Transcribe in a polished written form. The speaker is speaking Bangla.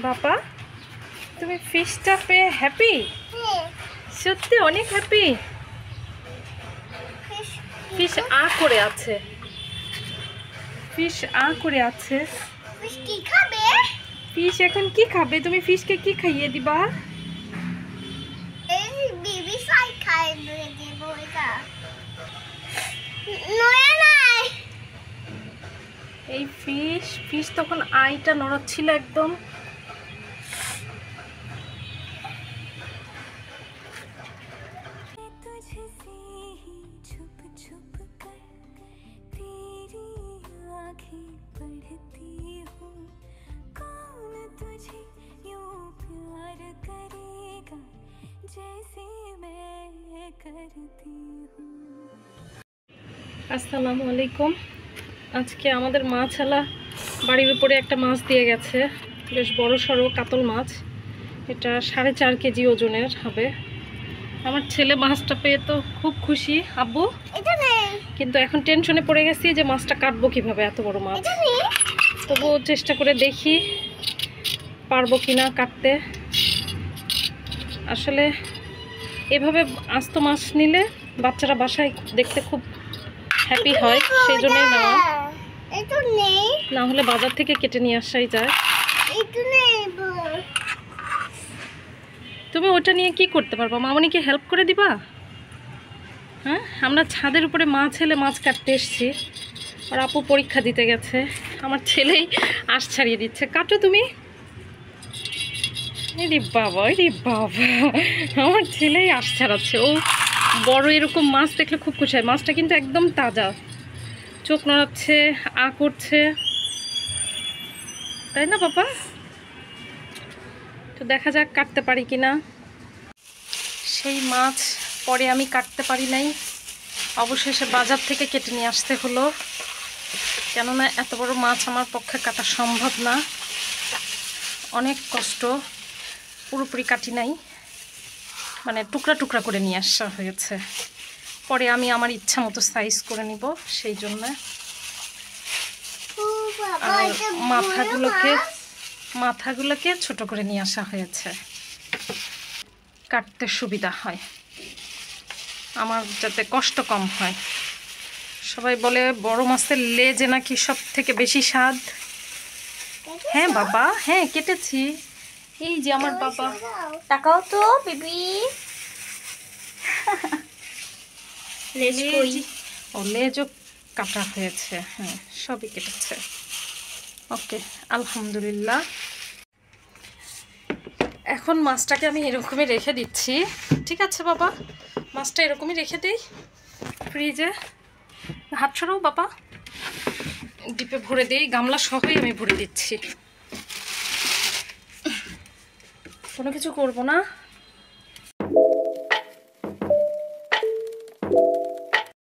বাবা তুমি ফিশটা পেয়ে হ্যাপি? সত্যি অনেক হ্যাপি। ফিশ আ করে আছে, ফিশ আ করে আছে। ফিশ কি খাবে? ফিশ এখন কি খাবে? তুমি ফিশকে কি খাইয়ে দিবা? এই বেবি সাই খাইয়ে দেব এটা। নয় নাই। এই ফিশ তখন আইটা নড়াচ্ছিল একদম। আসসালামু আলাইকুম। আজকে আমাদের মাছওয়ালা বাড়ির উপরে একটা মাছ দিয়ে গেছে, বেশ বড় সড়ো কাতল মাছ। এটা 4.5 কেজি ওজনের হবে। আমার ছেলে মাছটা পেয়ে তো খুব খুশি আব্বু, কিন্তু এখন টেনশনে পড়ে গেছি যে মাছটা কাটবো কিভাবে, এত বড় মাছ। তবুও চেষ্টা করে দেখি পারবো কিনা কাটতে। আসলে এভাবে আস্ত মাছ নিলে বাচ্চারা বাসায় দেখতে খুব হ্যাপি হয়, সেই জন্যই নেওয়া। না হলে বাজার থেকে কেটে নিয়ে আসাই যায়। তুমি ওটা নিয়ে কি করতে পারবা? মামনিকে হেল্প করে দিবা? হ্যাঁ, আমরা ছাদের উপরে মাছ এলে মাছ কাটতে এসছি, আর আপু পরীক্ষা দিতে গেছে। আমার ছেলেই আঁশ ছাড়িয়ে দিচ্ছে। কাটো তুমি। রে বাবা, রে বাবা, আমার ছেলেই আঁশ ছাড়াচ্ছে। ও বড় এরকম মাছ দেখলে খুব খুশি হয়। মাছটা কিন্তু একদম তাজা, চোখ নড়াচ্ছে, আ করছে, তাই না বাবা? তো দেখা যাক কাটতে পারি কিনা। সেই মাছ পরে আমি কাটতে পারি নাই, অবশেষে বাজার থেকে কেটে নিয়ে আসতে হলো। কেননা এত বড় মাছ আমার পক্ষে কাটা সম্ভব না, অনেক কষ্ট। পুরোপুরি কাটি নাই, মানে টুকরা টুকরা করে নিয়ে আসা হয়েছে। পরে আমি আমার ইচ্ছা মতো সাইজ করে নিব, সেই জন্য। আর মাথাগুলোকে ছোট করে নিয়ে আসা হয়েছে, কাটতে সুবিধা হয় আমার, যাতে কষ্ট কম হয়। সবাই বলে বড় মাছের লেজে নাকি সব থেকে বেশি স্বাদ। হ্যাঁ বাবা, হ্যাঁ কেটেছি। এই যে আমার বাবা, তাকাও তো বেবি। ও লেজও কাটা হয়েছে। হ্যাঁ, সবই কেটেছে। ওকে, আলহামদুলিল্লাহ। এখন মাছটাকে আমি এরকমই রেখে দিচ্ছি। ঠিক আছে বাবা, মাছটা এরকমই রেখে দিই ফ্রিজে। হাত ছড়াও বাবা। ডিপে ভরে দিই, গামলা সহই আমি ভরে দিচ্ছি, কোনো কিছু করবো না।